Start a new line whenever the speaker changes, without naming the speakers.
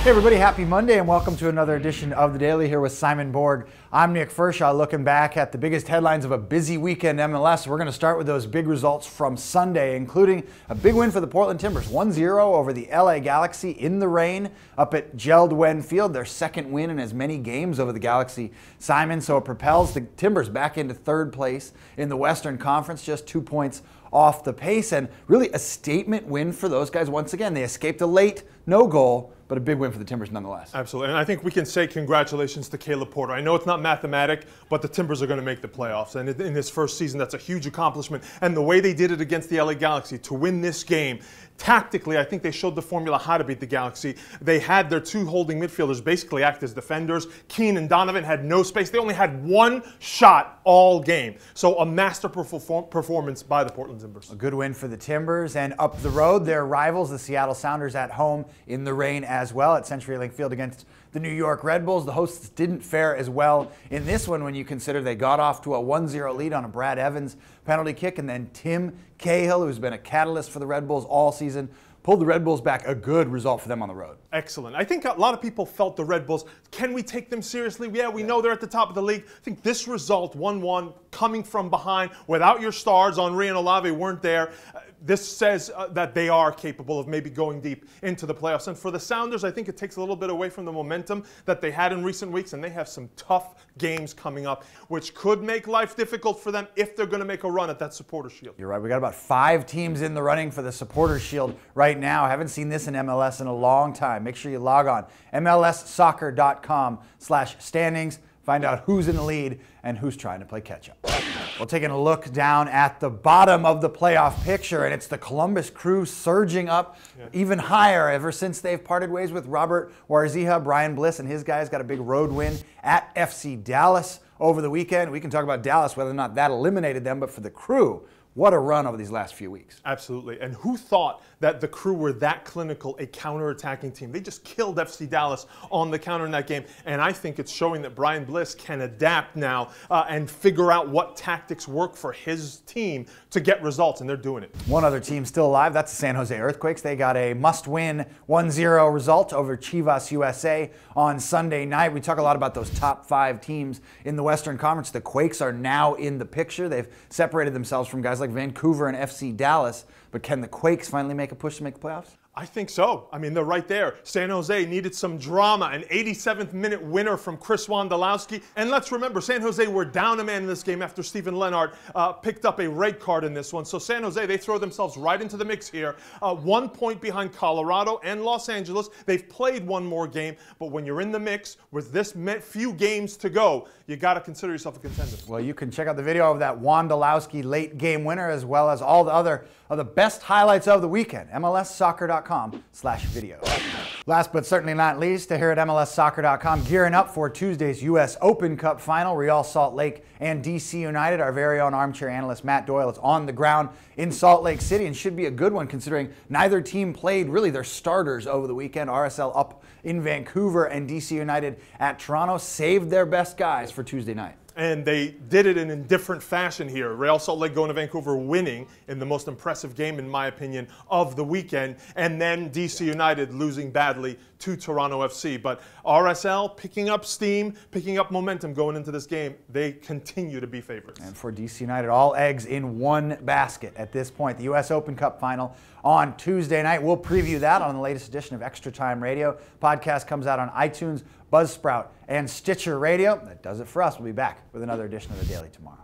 Hey everybody, happy Monday and welcome to another edition of The Daily here with Simon Borg. I'm Nick Fershaw looking back at the biggest headlines of a busy weekend MLS. We're going to start with those big results from Sunday, including a big win for the Portland Timbers, 1-0 over the LA Galaxy in the rain up at Geldwen Field, their second win in as many games over the Galaxy, Simon. So it propels the Timbers back into third place in the Western Conference, just 2 points off the pace, and really a statement win for those guys once again. They escaped a late no goal, but a big win for the Timbers nonetheless.
Absolutely, and I think we can say congratulations to Caleb Porter. I know it's not mathematic, but the Timbers are going to make the playoffs, and in his first season, that's a huge accomplishment. And the way they did it against the LA Galaxy to win this game, tactically, I think they showed the formula how to beat the Galaxy. They had their two holding midfielders basically act as defenders. Keane and Donovan had no space. They only had one shot all game. So a masterful performance by the Portland Timbers.
A good win for the Timbers, and up the road, their rivals, the Seattle Sounders, at home in the rain as well at CenturyLink Field against the New York Red Bulls. The hosts didn't fare as well in this one when you consider they got off to a 1-0 lead on a Brad Evans penalty kick, and then Tim Cahill, who's been a catalyst for the Red Bulls all season, pulled the Red Bulls back. A good result for them on the road.
Excellent. I think a lot of people felt the Red Bulls, can we take them seriously? Yeah, we know they're at the top of the league. I think this result, 1-1, coming from behind, without your stars, Henry and Olave weren't there. This says that they are capable of maybe going deep into the playoffs. And for the Sounders, I think it takes a little bit away from the momentum that they had in recent weeks, and they have some tough games coming up, which could make life difficult for them if they're going to make a run at that Supporters Shield.
You're right. We got about 5 teams in the running for the Supporters Shield right now. I haven't seen this in MLS in a long time. Make sure you log on, mlssoccer.com/standings. Find out who's in the lead and who's trying to play catch-up. We're taking a look down at the bottom of the playoff picture, and it's the Columbus Crew surging up even higher ever since they've parted ways with Robert Warzija. Brian Bliss and his guys got a big road win at FC Dallas over the weekend. We can talk about Dallas, whether or not that eliminated them, but for the Crew, what a run over these last few weeks.
Absolutely. And who thought that the Crew were that clinical, a counter-attacking team? They just killed FC Dallas on the counter in that game. And I think it's showing that Brian Bliss can adapt now and figure out what tactics work for his team to get results, and they're doing it.
One other team still alive, that's the San Jose Earthquakes. They got a must-win 1-0 result over Chivas USA on Sunday night. We talk a lot about those top 5 teams in the Western Conference. The Quakes are now in the picture. They've separated themselves from guys like Vancouver and FC Dallas, but can the Quakes finally make a push to make the playoffs?
I think so. I mean, they're right there. San Jose needed some drama. An 87th minute winner from Chris Wondolowski. And let's remember, San Jose were down a man in this game after Steven Leonard picked up a red card in this one. So San Jose, they throw themselves right into the mix here. 1 point behind Colorado and Los Angeles. They've played one more game, but when you're in the mix with this few games to go, you got to consider yourself a contender.
Well, you can check out the video of that Wondolowski late game winner, as well as all the other of the best highlights of the weekend. mlssoccer.com/video. Last but certainly not least, here at mlssoccer.com, gearing up for Tuesday's U.S. Open Cup final. Real Salt Lake and DC United. Our very own armchair analyst Matt Doyle is on the ground in Salt Lake City, and should be a good one considering neither team played really their starters over the weekend. RSL up in Vancouver and DC United at Toronto saved their best guys for Tuesday night.
And they did it in a different fashion here. Real Salt Lake going to Vancouver, winning in the most impressive game, in my opinion, of the weekend. And then DC United losing badly to Toronto FC. But RSL picking up steam, picking up momentum going into this game. They continue to be favorites.
And for DC United, all eggs in one basket at this point. The U.S. Open Cup final on Tuesday night. We'll preview that on the latest edition of Extra Time Radio. Podcast comes out on iTunes, Buzzsprout, and Stitcher Radio. That does it for us. We'll be back with another edition of The Daily tomorrow.